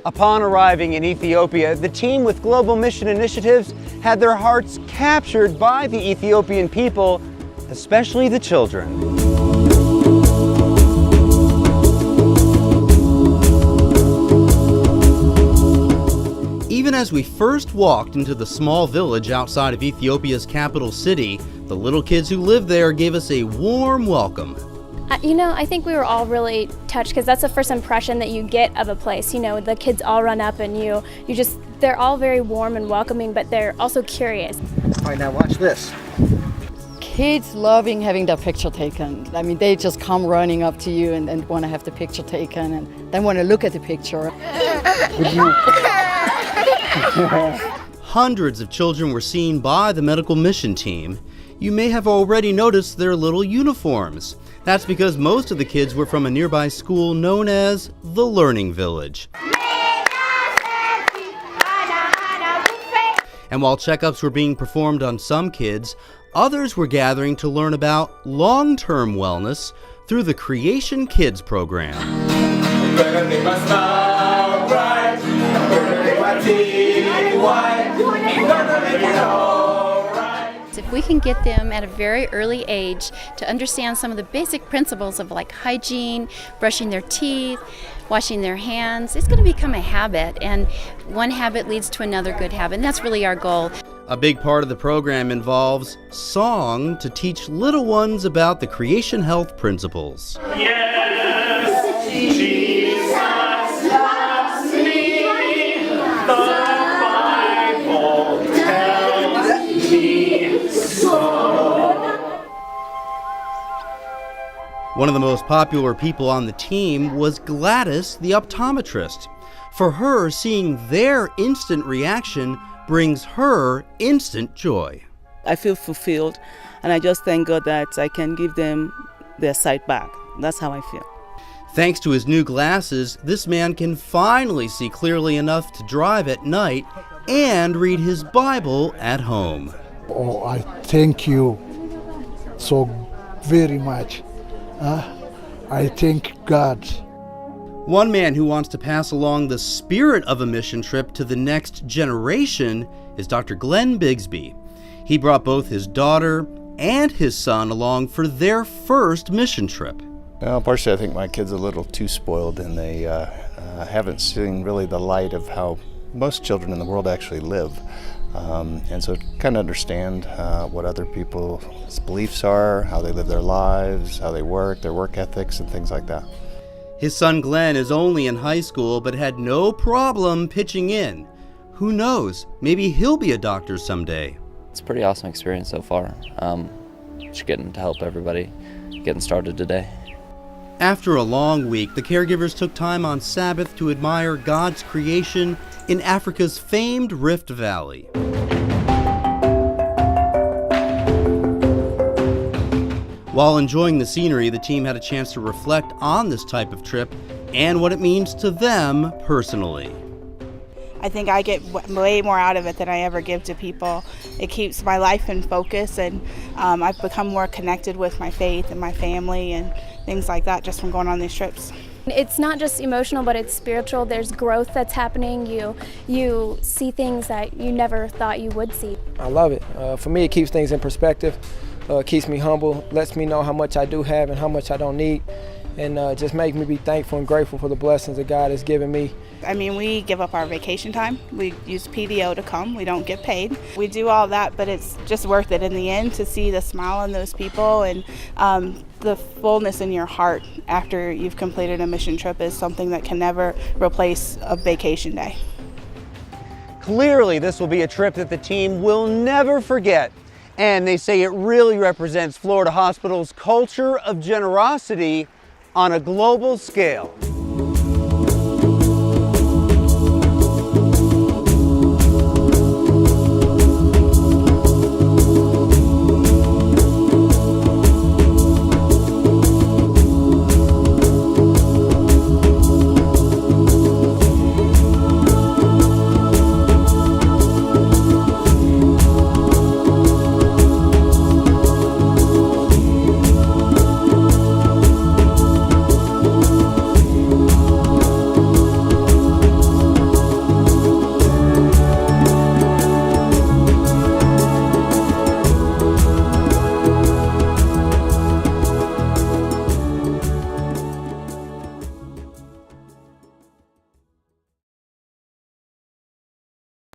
Upon arriving in Ethiopia, the team with Global Mission Initiatives had their hearts captured by the Ethiopian people, especially the children. Even as we first walked into the small village outside of Ethiopia's capital city, the little kids who live there gave us a warm welcome. I think we were all really touched because that's the first impression that you get of a place. The kids all run up and they're all very warm and welcoming, but they're also curious. All right, now watch this. Kids loving having their picture taken. I mean, they just come running up to you and want to have the picture taken, and they want to look at the picture. Hundreds of children were seen by the medical mission team. You may have already noticed their little uniforms. That's because most of the kids were from a nearby school known as the Learning Village. And while checkups were being performed on some kids, others were gathering to learn about long-term wellness through the Creation Kids program. If we can get them at a very early age to understand some of the basic principles of like hygiene, brushing their teeth, washing their hands, it's going to become a habit, and one habit leads to another good habit, and that's really our goal. A big part of the program involves song to teach little ones about the creation health principles. Yes, Jesus loves me. The Bible tells me so. One of the most popular people on the team was Gladys, the optometrist. For her, seeing their instant reaction brings her instant joy. I feel fulfilled, and I just thank God that I can give them their sight back. That's how I feel. Thanks to his new glasses, this man can finally see clearly enough to drive at night and read his Bible at home. Oh, I thank you so very much. I thank God. One man who wants to pass along the spirit of a mission trip to the next generation is Dr. Glenn Bigsby. He brought both his daughter and his son along for their first mission trip. Well, partially I think my kid's a little too spoiled, and they haven't seen really the light of how most children in the world actually live. And so kind of understand what other people's beliefs are, how they live their lives, how they work, their work ethics, and things like that. His son Glenn is only in high school but had no problem pitching in. Who knows, maybe he'll be a doctor someday. It's a pretty awesome experience so far. Just getting to help everybody getting started today. After a long week, the caregivers took time on Sabbath to admire God's creation in Africa's famed Rift Valley. While enjoying the scenery, the team had a chance to reflect on this type of trip and what it means to them personally. I think I get way more out of it than I ever give to people. It keeps my life in focus, and I've become more connected with my faith and my family and things like that just from going on these trips. It's not just emotional, but it's spiritual. There's growth that's happening. You see things that you never thought you would see. I love it. For me, it keeps things in perspective. Keeps me humble, lets me know how much I do have and how much I don't need, and just makes me be thankful and grateful for the blessings that God has given me. I mean, we give up our vacation time. We use PDO to come. We don't get paid. We do all that, but it's just worth it in the end to see the smile on those people, and the fullness in your heart after you've completed a mission trip is something that can never replace a vacation day. Clearly, this will be a trip that the team will never forget. And they say it really represents Florida Hospital's culture of generosity on a global scale.